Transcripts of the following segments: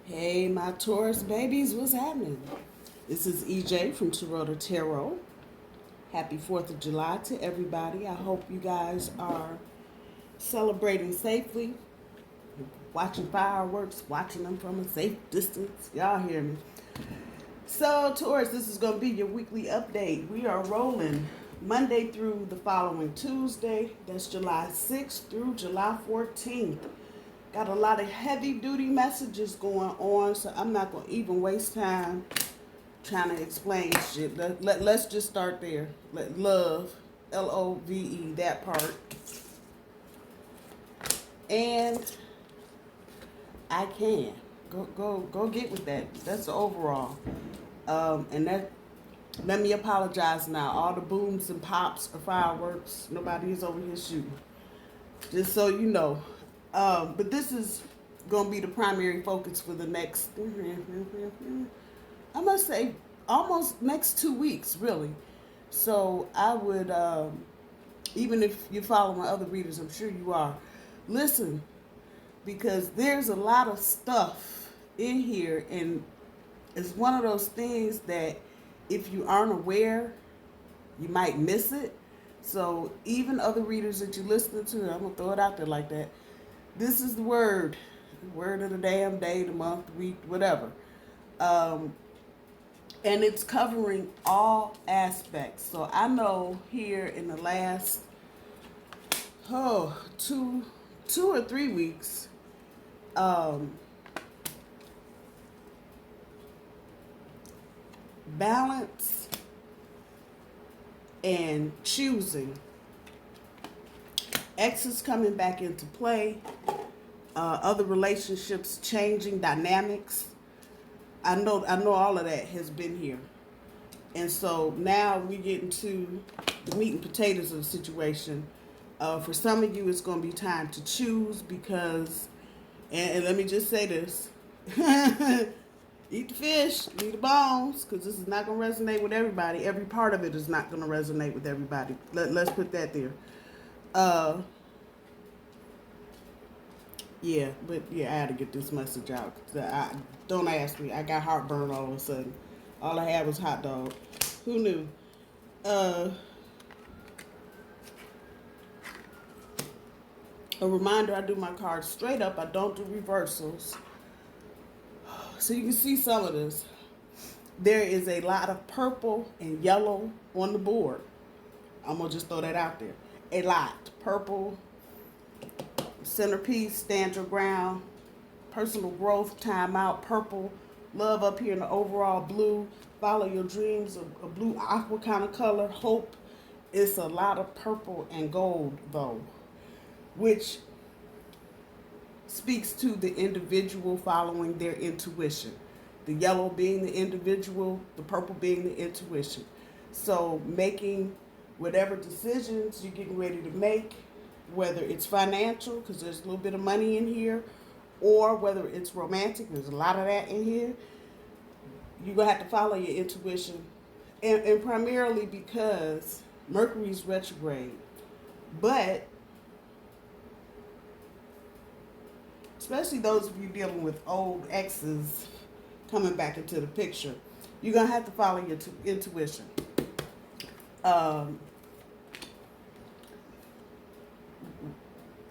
Hey, my Taurus babies, what's happening? This is EJ from Taurota Tarot. Happy 4th of July to everybody. I hope you guys are celebrating safely, watching fireworks, watching them from a safe distance. Y'all hear me? So, Taurus, this is going to be your weekly update. We are rolling Monday through the following Tuesday. That's July 6th through July 14th. Got a lot of heavy duty messages going on, so I'm not going to even waste time trying to explain shit. Let's just start there. Love, Love, that part. And I can. Go get with that. That's the overall. And that, let me apologize now. All the booms and pops are fireworks. Nobody is over here shooting. Just so you know. But this is going to be the primary focus for the next, I must say, almost next 2 weeks, really. So I would, even if you're following other readers, I'm sure you are, listen, because there's a lot of stuff in here, and it's one of those things that if you aren't aware, you might miss it. So even other readers that you're listening to, I'm going to throw it out there like that. This is the word of the damn day, the month, the week, whatever. And it's covering all aspects. So I know here in the last, two or 3 weeks, balance and choosing. Exes coming back into play, other relationships changing dynamics. I know all of that has been here. And so now we get into the meat and potatoes of the situation. For some of you, it's going to be time to choose because, and let me just say this, eat the fish, eat the bones, because this is not going to resonate with everybody. Every part of it is not going to resonate with everybody. Let's put that there. Yeah, but yeah, I had to get this message out. Don't ask me. I got heartburn all of a sudden. All I had was hot dog. Who knew? A reminder, I do my cards straight up. I don't do reversals. So you can see some of this. There is a lot of purple and yellow on the board. I'm going to just throw that out there. A lot. Purple, centerpiece, stand your ground, personal growth, time out, purple, love up here in the overall blue, follow your dreams, a blue aqua kind of color, hope. It's a lot of purple and gold though, which speaks to the individual following their intuition. The yellow being the individual, the purple being the intuition. So making whatever decisions you're getting ready to make, whether it's financial, because there's a little bit of money in here, or whether it's romantic, there's a lot of that in here, you're going to have to follow your intuition. And primarily because Mercury's retrograde. But, especially those of you dealing with old exes coming back into the picture, you're going to have to follow your intuition.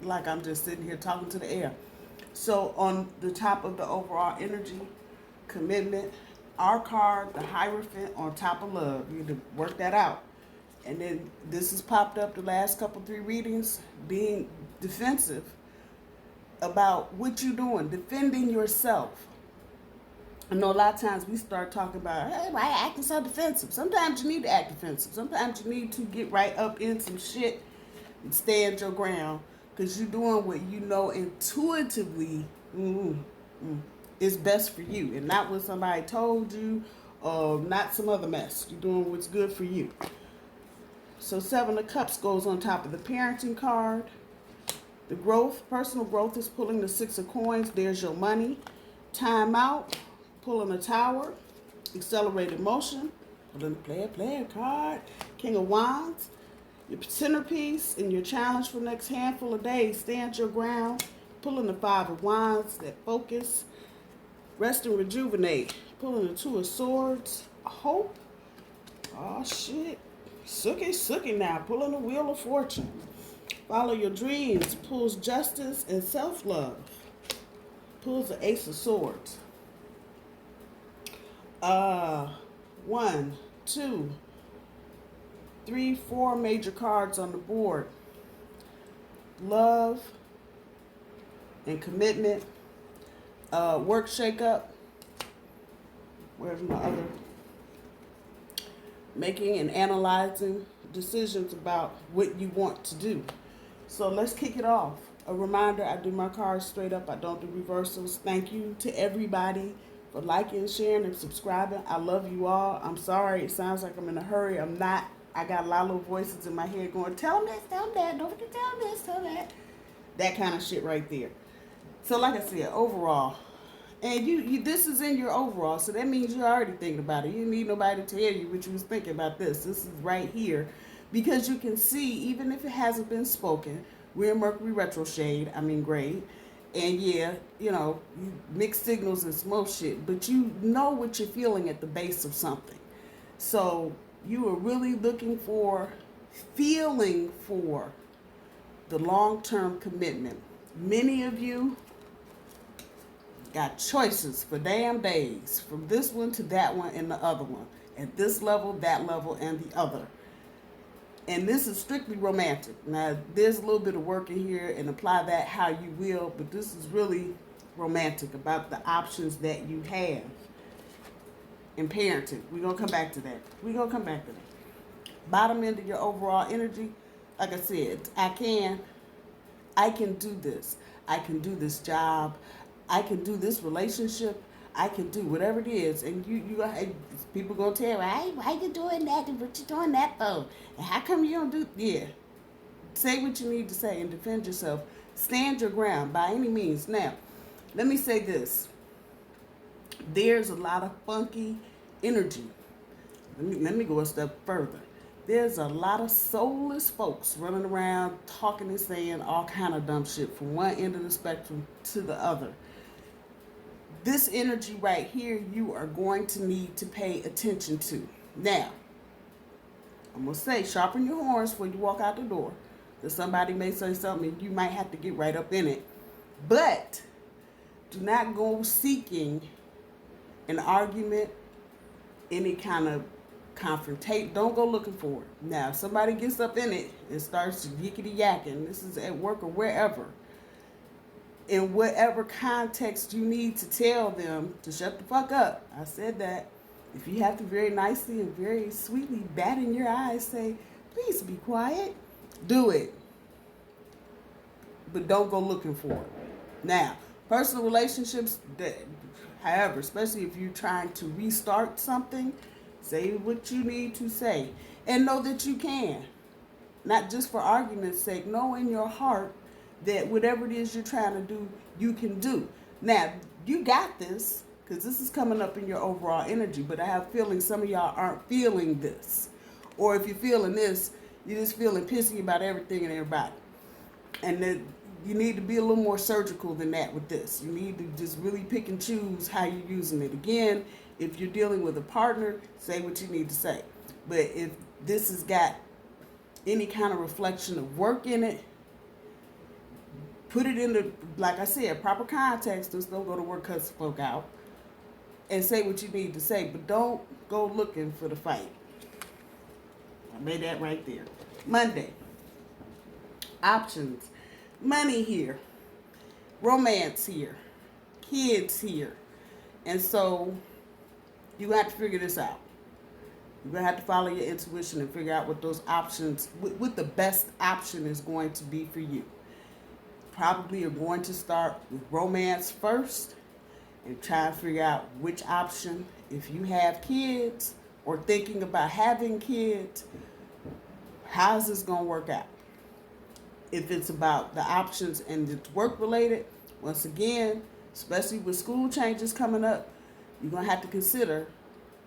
Like I'm just sitting here talking to the air. So on the top of the overall energy, commitment, our card, the Hierophant on top of love. You need to work that out. And then this has popped up the last couple 3 readings, being defensive about what you're doing, defending yourself. I know a lot of times we start talking about, hey, why are you acting so defensive? Sometimes you need to act defensive. Sometimes you need to get right up in some shit and stand your ground. Because you're doing what you know intuitively is best for you. And not what somebody told you or not some other mess. You're doing what's good for you. So 7 of Cups goes on top of the parenting card. The growth, personal growth is pulling the 6 of Coins. There's your money. Time out, pulling a Tower. Accelerated motion, pulling the player card. King of Wands. Your centerpiece and your challenge for the next handful of days. Stand your ground. Pulling the 5 of Wands, that focus. Rest and rejuvenate. Pulling the Two of Swords. Hope. Oh shit. Sucky now. Pulling the Wheel of Fortune. Follow your dreams. Pulls justice and self-love. Pulls the Ace of Swords. 1, 2, 3, 4 major cards on the board. Love and commitment. Work shakeup. Where's my other? Making and analyzing decisions about what you want to do. So let's kick it off. A reminder, I do my cards straight up. I don't do reversals. Thank you to everybody for liking, sharing, and subscribing. I love you all. I'm sorry. It sounds like I'm in a hurry. I'm not. I got a lot of little voices in my head going, tell them this, tell them that. Don't forget to tell them this, tell them that. That kind of shit right there. So like I said, overall, and you this is in your overall, so that means you're already thinking about it. You don't need nobody to tell you what you was thinking about this. This is right here. Because you can see, even if it hasn't been spoken, we're in Mercury retrograde, grade. And yeah, you mixed signals and smoke shit, but you know what you're feeling at the base of something. So you are really feeling for the long-term commitment. Many of you got choices for damn days, from this one to that one and the other one, at this level, that level, and the other. And this is strictly romantic. Now, there's a little bit of work in here, and apply that how you will, but this is really romantic about the options that you have in parenting. We're going to come back to that. Bottom end of your overall energy, like I said, I can do this. I can do this job. I can do this relationship. I can do whatever it is. And people going to tell me, why you doing that and what you doing that for? And how come you don't do, yeah. Say what you need to say and defend yourself. Stand your ground by any means. Now, let me say this. There's a lot of funky energy. Let me go a step further. There's a lot of soulless folks running around talking and saying all kind of dumb shit from one end of the spectrum to the other. This energy right here, you are going to need to pay attention to. Now, I'm going to say, sharpen your horns before you walk out the door. Because somebody may say something and you might have to get right up in it. But do not go seeking an argument, any kind of confrontation. Don't go looking for it. Now, if somebody gets up in it and starts yickety yakking, this is at work or wherever, in whatever context you need to tell them to shut the fuck up. I said that. If you have to very nicely and very sweetly bat in your eyes, say, please be quiet, do it. But don't go looking for it. Now, personal relationships, however, especially if you're trying to restart something, say what you need to say. And know that you can. Not just for argument's sake. Know in your heart that whatever it is you're trying to do, you can do. Now, you got this, because this is coming up in your overall energy, but I have a feeling some of y'all aren't feeling this. Or if you're feeling this, you're just feeling pissy about everything and everybody. And then you need to be a little more surgical than that with this. You need to just really pick and choose how you're using it. Again, if you're dealing with a partner, say what you need to say. But if this has got any kind of reflection of work in it, put it in the, like I said, proper context. Just don't go to work cuss folk out. And say what you need to say. But don't go looking for the fight. I made that right there. Monday. Options. Money here. Romance here. Kids here. And so, you have to figure this out. You're going to have to follow your intuition and figure out what those options, what the best option is going to be for you. Probably are going to start with romance first and try to figure out which option, if you have kids or thinking about having kids, how's this going to work out? If it's about the options and it's work related, once again, especially with school changes coming up, you're going to have to consider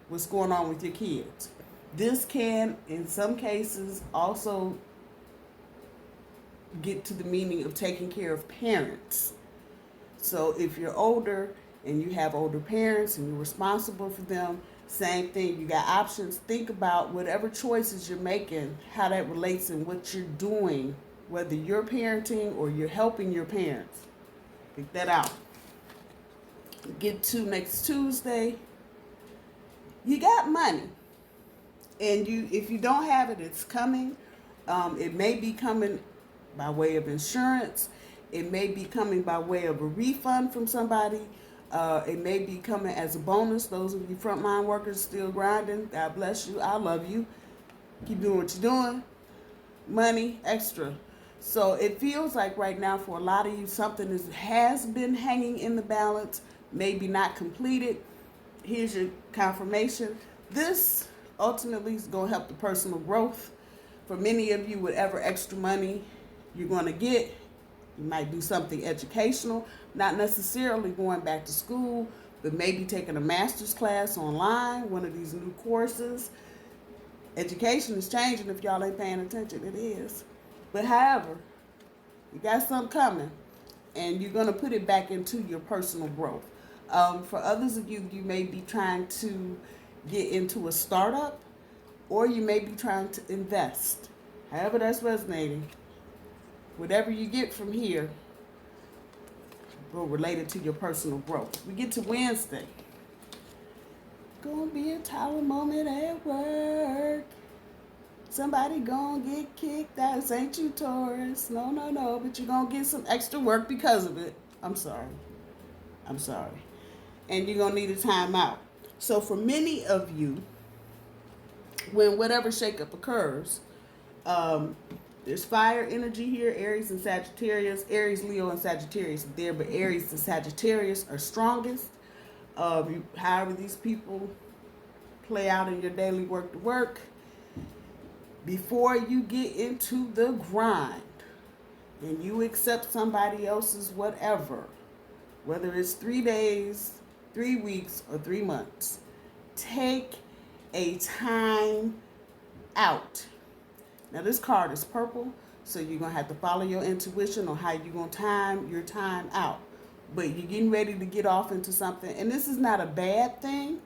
what's going on with your kids. This can, in some cases, also get to the meaning of taking care of parents. So if you're older and you have older parents and you're responsible for them, same thing. You got options. Think about whatever choices you're making, how that relates in what you're doing, whether you're parenting or you're helping your parents. Pick that out. Get to next Tuesday. You got money. And if you don't have it, it's coming. It may be coming by way of insurance. It may be coming by way of a refund from somebody. It may be coming as a bonus. Those of you frontline workers still grinding, God bless you. I love you. Keep doing what you're doing. Money, extra. So it feels like right now for a lot of you, something has been hanging in the balance, maybe not completed. Here's your confirmation. This ultimately is going to help the personal growth. For many of you, whatever extra money you're going to get, you might do something educational, not necessarily going back to school, but maybe taking a master's class online, one of these new courses. Education is changing if y'all ain't paying attention. It is. But however, you got something coming, and you're going to put it back into your personal growth. For others of you, you may be trying to get into a startup, or you may be trying to invest. However that's resonating. Whatever you get from here will relate it to your personal growth. We get to Wednesday. Gonna be a Tower moment at work. Somebody gonna get kicked out. This ain't you, Taurus. No. But you're gonna get some extra work because of it. I'm sorry. And you're gonna need a timeout. So for many of you, when whatever shakeup occurs, there's fire energy here, Aries and Sagittarius. Aries, Leo, and Sagittarius are there, but Aries and Sagittarius are strongest. However these people play out in your daily work to work, before you get into the grind and you accept somebody else's whatever, whether it's 3 days, 3 weeks, or 3 months, take a time out. Now this card is purple, so you're going to have to follow your intuition on how you're going to time your time out. But you're getting ready to get off into something, and this is not a bad thing,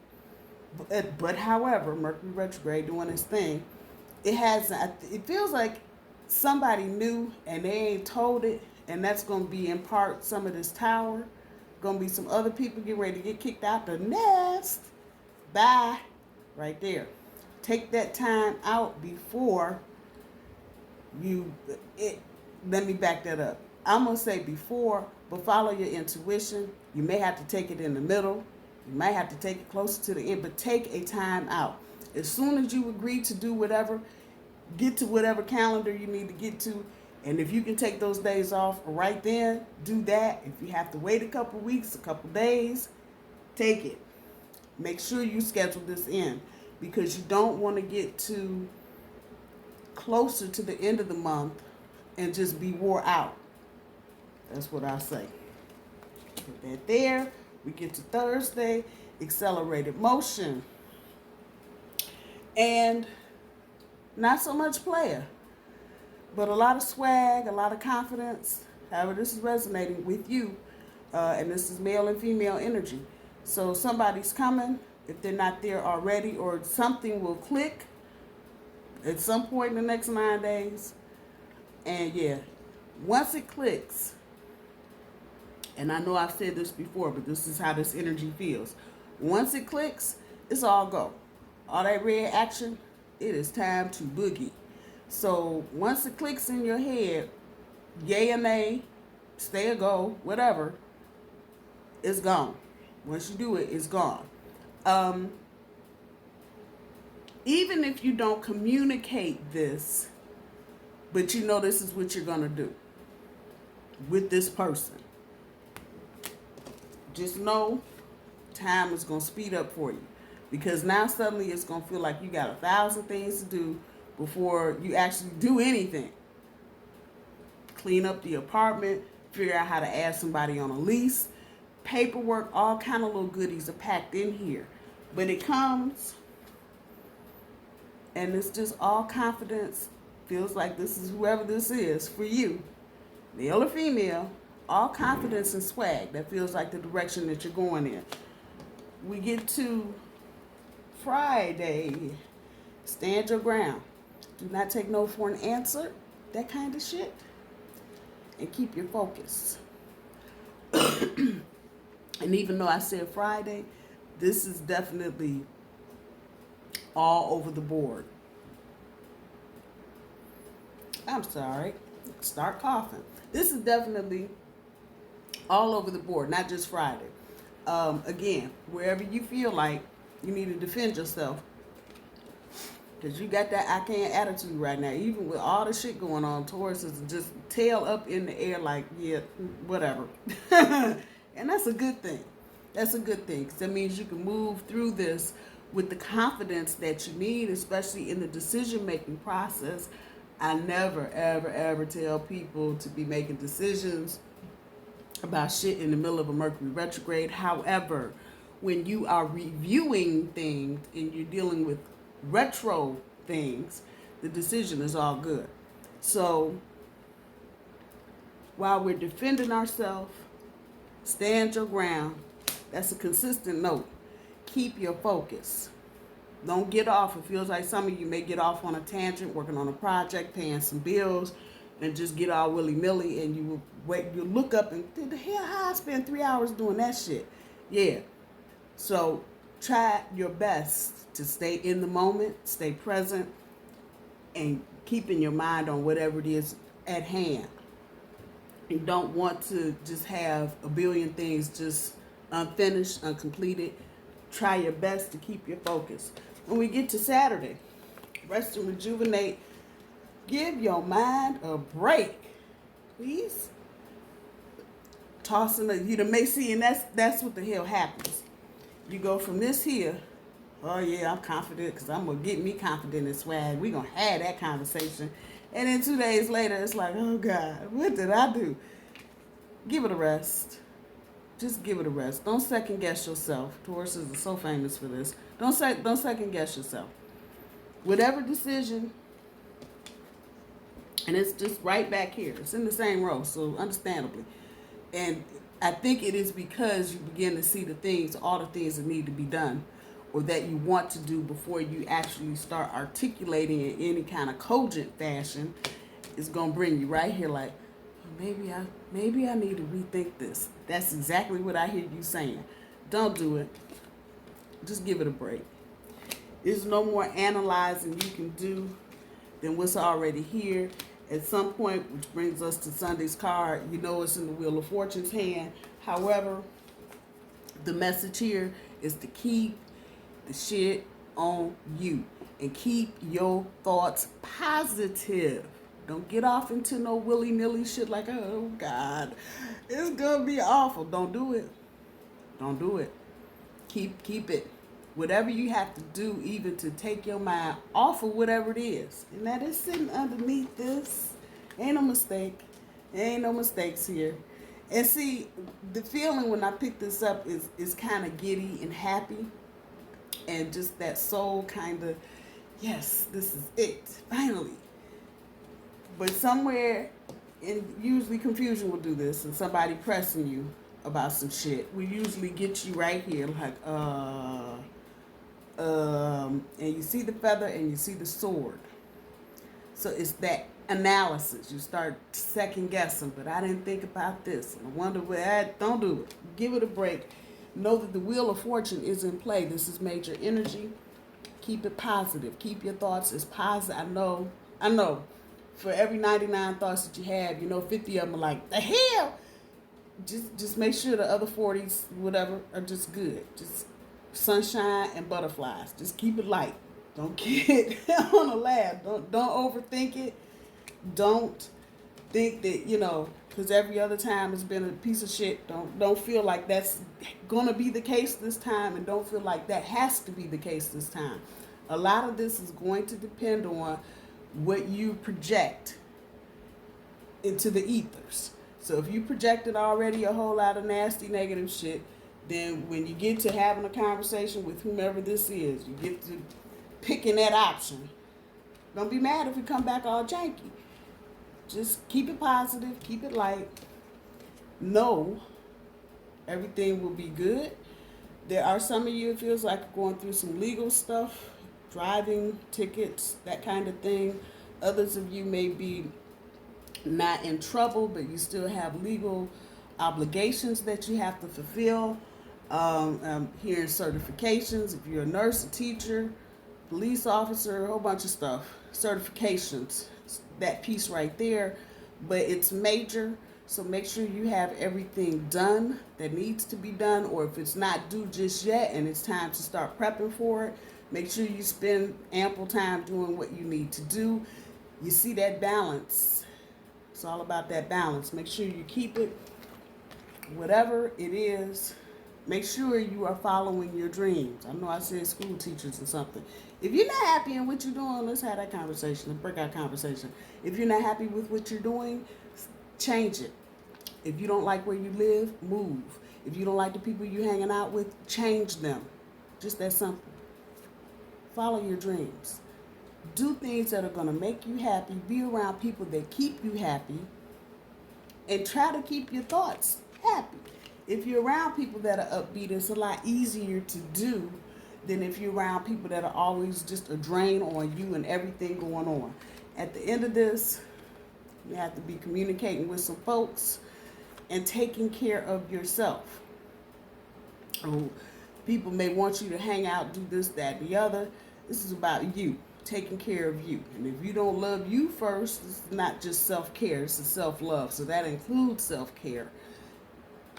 but however, Mercury retrograde doing its thing, it feels like somebody knew and they ain't told it, and that's going to be in part some of this tower. Going to be some other people getting ready to get kicked out the nest. Bye. Right there. Take that time out before let me back that up. I'm going to say before, but follow your intuition. You may have to take it in the middle. You might have to take it closer to the end, but take a time out. As soon as you agree to do whatever, get to whatever calendar you need to get to. And if you can take those days off right then, do that. If you have to wait a couple weeks, a couple days, take it. Make sure you schedule this in, because you don't want to get too closer to the end of the month and just be wore out. That's what I say. Put that there. We get to Thursday, accelerated motion. And not so much player, but a lot of swag, a lot of confidence. However, this is resonating with you, and this is male and female energy. So somebody's coming, if they're not there already, or something will click at some point in the next 9 days. And yeah, once it clicks, and I know I've said this before, but this is how this energy feels. Once it clicks, it's all go. All that red action, it is time to boogie. So once it clicks in your head, yay or nay, stay or go, whatever, it's gone. Once you do it, it's gone. Even if you don't communicate this, but you know this is what you're going to do with this person, just know time is going to speed up for you. Because now suddenly it's going to feel like you got 1,000 things to do before you actually do anything. Clean up the apartment, figure out how to add somebody on a lease, paperwork, all kind of little goodies are packed in here. But it comes, and it's just all confidence. Feels like this is whoever this is for you, male or female. all confidence and swag. That feels like the direction that you're going in. We get to Friday. Stand your ground. Do not take no for an answer. That kind of shit. And keep your focus. And even though I said Friday, this is definitely all over the board. I'm sorry. Start coughing. This is definitely all over the board, not just Friday. Again, wherever you feel like you need to defend yourself, because you got that I can't attitude right now. Even with all the shit going on, Taurus is just tail up in the air like, yeah, whatever. And that's a good thing. That's a good thing, because that means you can move through this with the confidence that you need, especially in the decision-making process. I never, ever, ever tell people to be making decisions about shit in the middle of a Mercury retrograde. However, when you are reviewing things and you're dealing with retro things, the decision is all good. So while we're defending ourselves, stand your ground. That's a consistent note. Keep your focus. Don't get off. It feels like some of you may get off on a tangent, working on a project, paying some bills, and just get all willy-nilly, and you look up and, the hell, how I spend 3 hours doing that shit? Yeah. So try your best to stay in the moment, stay present, and keeping your mind on whatever it is at hand. You don't want to just have a billion things just unfinished, uncompleted. Try your best to keep your focus. When we get to Saturday, rest and rejuvenate. Give your mind a break, please. Tossing you may see, and that's what the hell happens. You go from this here, oh yeah, I'm confident because I'm going to get me confident and swag. We're going to have that conversation. And then 2 days later, it's like, oh God, what did I do? Give it a rest. Just give it a rest. Don't second guess yourself. Taurus is so famous for this. Don't second guess yourself. Whatever decision, and it's just right back here. It's in the same row, so understandably. And I think it is because you begin to see all the things that need to be done, or that you want to do before you actually start articulating in any kind of cogent fashion. It's gonna bring you right here like, maybe I need to rethink this. That's exactly what I hear you saying. Don't do it. Just give it a break. There's no more analyzing you can do than what's already here. At some point, which brings us to Sunday's card, you know it's in the Wheel of Fortune's hand. However, the message here is to keep the shit on you and keep your thoughts positive. Don't get off into no willy-nilly shit like, oh God, it's gonna be awful. Don't do it. Don't do it. Keep it. Whatever you have to do, even to take your mind off of whatever it is. And that is sitting underneath this. Ain't no mistake. Ain't no mistakes here. And see, the feeling when I pick this up is kind of giddy and happy. And just that soul kind of, yes, this is it. Finally. But somewhere, and usually confusion will do this, and somebody pressing you about some shit, we usually get you right here like, and you see the feather and you see the sword. So it's that analysis. You start second guessing, but I didn't think about this. And I wonder where. Don't do it. Give it a break. Know that the Wheel of Fortune is in play. This is major energy. Keep it positive. Keep your thoughts as positive. I know. For every 99 thoughts that you have, 50 of them are like, the hell? Just make sure the other 40s, whatever, are just good. Just sunshine and butterflies. Just keep it light. Don't get on a laugh. Don't overthink it. Don't think that, because every other time it's been a piece of shit. Don't feel like that's gonna be the case this time, and don't feel like that has to be the case this time. A lot of this is going to depend on what you project into the ethers. So if you projected already a whole lot of nasty negative shit, then when you get to having a conversation with whomever this is, you get to picking that option. Don't be mad if we come back all janky. Just keep it positive, keep it light, know everything will be good. There are some of you, it feels like going through some legal stuff, driving tickets, that kind of thing. Others of you may be not in trouble, but you still have legal obligations that you have to fulfill. Hearing certifications, if you're a nurse, a teacher, police officer, a whole bunch of stuff. Certifications, that piece right there, but it's major. So make sure you have everything done that needs to be done, or if it's not due just yet and it's time to start prepping for it, make sure you spend ample time doing what you need to do. You see that balance. It's all about that balance. Make sure you keep it. Whatever it is, make sure you are following your dreams. I know I said school teachers or something. If you're not happy in what you're doing, let's have that conversation, a breakout conversation. If you're not happy with what you're doing, change it. If you don't like where you live, move. If you don't like the people you're hanging out with, change them. Just that simple. Follow your dreams. Do things that are going to make you happy. Be around people that keep you happy. And try to keep your thoughts happy. If you're around people that are upbeat, it's a lot easier to do than if you're around people that are always just a drain on you and everything going on. At the end of this, you have to be communicating with some folks and taking care of yourself. Oh, people may want you to hang out, do this, that, the other. This is about you, taking care of you. And if you don't love you first, it's not just self-care, it's a self-love. So that includes self-care.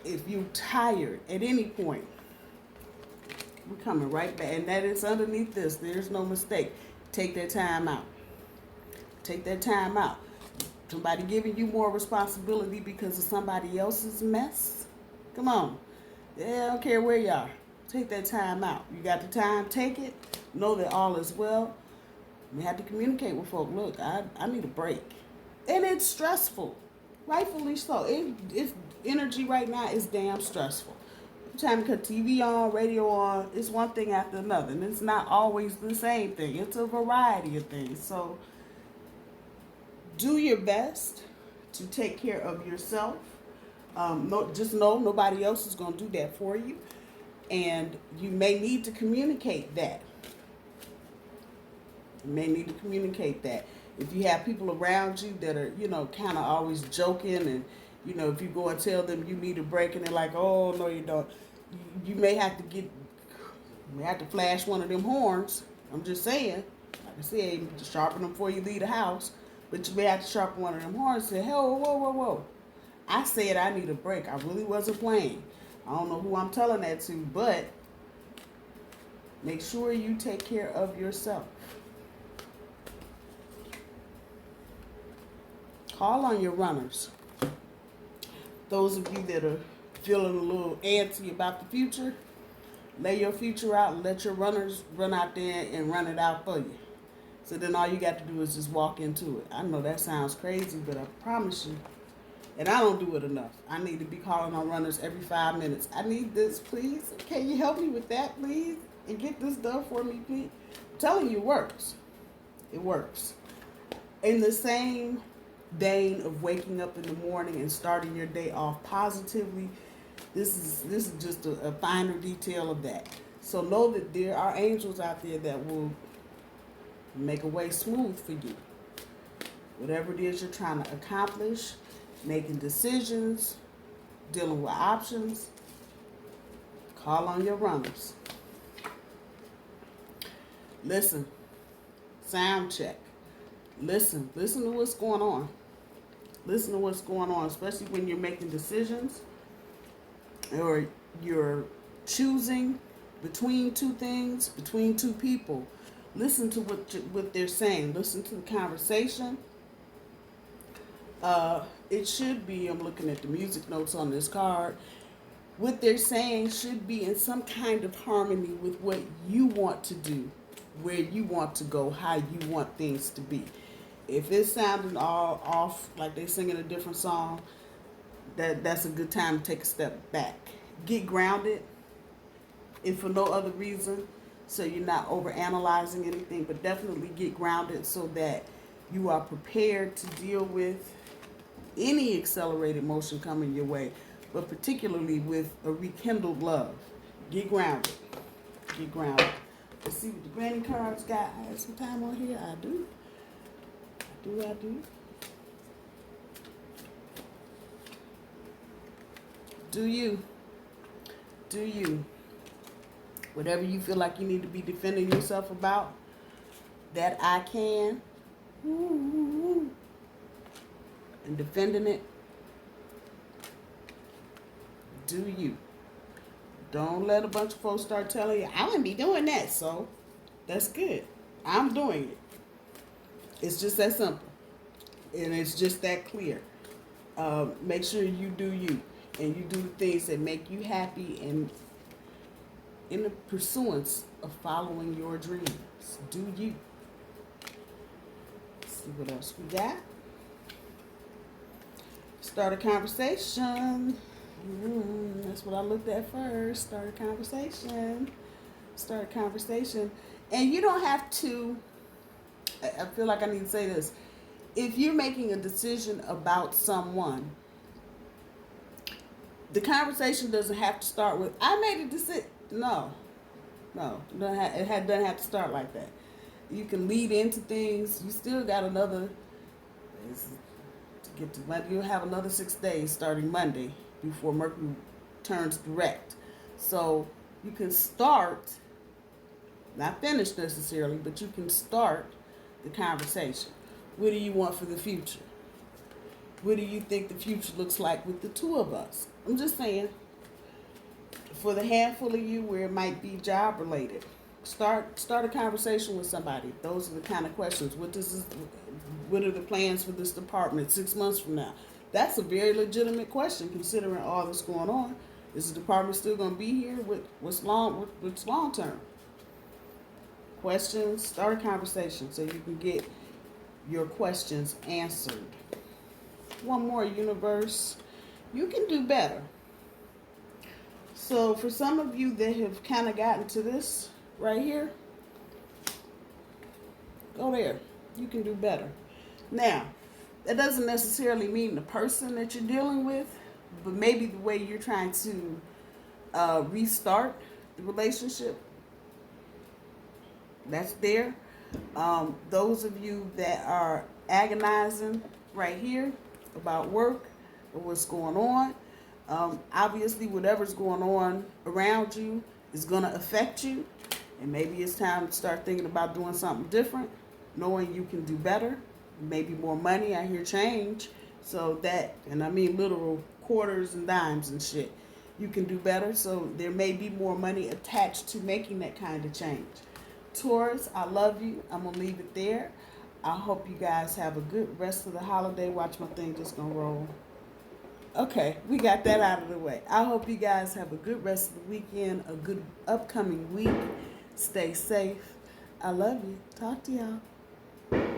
If you're tired at any point, we're coming right back. And that is underneath this. There's no mistake. Take that time out. Take that time out. Somebody giving you more responsibility because of somebody else's mess? Come on. Yeah, I don't care where you are. Take that time out. You got the time, take it. Know that all is well. You have to communicate with folk. Look, I need a break. And it's stressful. Rightfully so. It's energy right now is damn stressful. Time to cut TV on, radio on. It's one thing after another. And it's not always the same thing. It's a variety of things. So do your best to take care of yourself. Just know nobody else is going to do that for you. And you may need to communicate that. You may need to communicate that. If you have people around you that are, kind of always joking and, if you go and tell them you need a break and they're like, oh, no, you don't. You may have to flash one of them horns. I'm just saying. Like I said, sharpen them before you leave the house. But you may have to sharpen one of them horns and say, hey, whoa. I said I need a break. I really wasn't playing. I don't know who I'm telling that to, but make sure you take care of yourself. Call on your runners. Those of you that are feeling a little antsy about the future, lay your future out and let your runners run out there and run it out for you. So then all you got to do is just walk into it. I know that sounds crazy, but I promise you, and I don't do it enough. I need to be calling on runners every 5 minutes. I need this, please. Can you help me with that, please? And get this done for me, please. I'm telling you, it works. It works. In the same vein of waking up in the morning and starting your day off positively, this is just a finer detail of that. So know that there are angels out there that will make a way smooth for you. Whatever it is you're trying to accomplish, making decisions, dealing with options, call on your runners. Listen. Sound check. Listen to what's going on. Listen to what's going on, especially when you're making decisions or you're choosing between two things, between two people. Listen to what they're saying. Listen to the conversation. It should be, I'm looking at the music notes on this card, what they're saying should be in some kind of harmony with what you want to do, where you want to go, how you want things to be. If it's sounding all off, like they're singing a different song, that's a good time to take a step back. Get grounded, if for no other reason, so you're not overanalyzing anything, but definitely get grounded so that you are prepared to deal with any accelerated motion coming your way. but particularly with a rekindled love. Get grounded. Get grounded. Let's see what the granny cards got. I have some time on here. I do. I do. Do you. Do you. Whatever you feel like you need to be defending yourself about, that I can. And defending it. Do you. Don't let a bunch of folks start telling you, I wouldn't be doing that. So, that's good. I'm doing it. It's just that simple. And it's just that clear. Make sure you do you. And you do the things that make you happy and in the pursuance of following your dreams. Do you. Let's see what else we got. Start a conversation. That's what I looked at first. Start a conversation. Start a conversation. And you don't have to, I feel like I need to say this. If you're making a decision about someone, the conversation doesn't have to start with, I made a decision. No. It doesn't have to start like that. You can lead into things. You still got another, to get to Monday, you'll have another 6 days starting Monday before Mercury turns direct. So you can start, not finish necessarily, but you can start the conversation. What do you want for the future? What do you think the future looks like with the two of us? I'm just saying, for the handful of you where it might be job related, start a conversation with somebody. Those are the kind of questions. What are the plans for this department 6 months from now? That's a very legitimate question considering all that's going on. Is the department still going to be here? What's long term? Questions. Start a conversation so you can get your questions answered. One more, universe. You can do better. So for some of you that have kind of gotten to this right here, go there. You can do better. Now, that doesn't necessarily mean the person that you're dealing with, but maybe the way you're trying to restart the relationship, that's there. Those of you that are agonizing right here about work or what's going on, obviously whatever's going on around you is going to affect you, and maybe it's time to start thinking about doing something different, knowing you can do better, maybe more money. I hear change, so that, and I mean literal quarters and dimes and shit. You can do better, so there may be more money attached to making that kind of change. Taurus, I love you. I'm going to leave it there. I hope you guys have a good rest of the holiday. Watch my thing just going to roll. Okay, we got that out of the way. I hope you guys have a good rest of the weekend, a good upcoming week. Stay safe. I love you. Talk to y'all.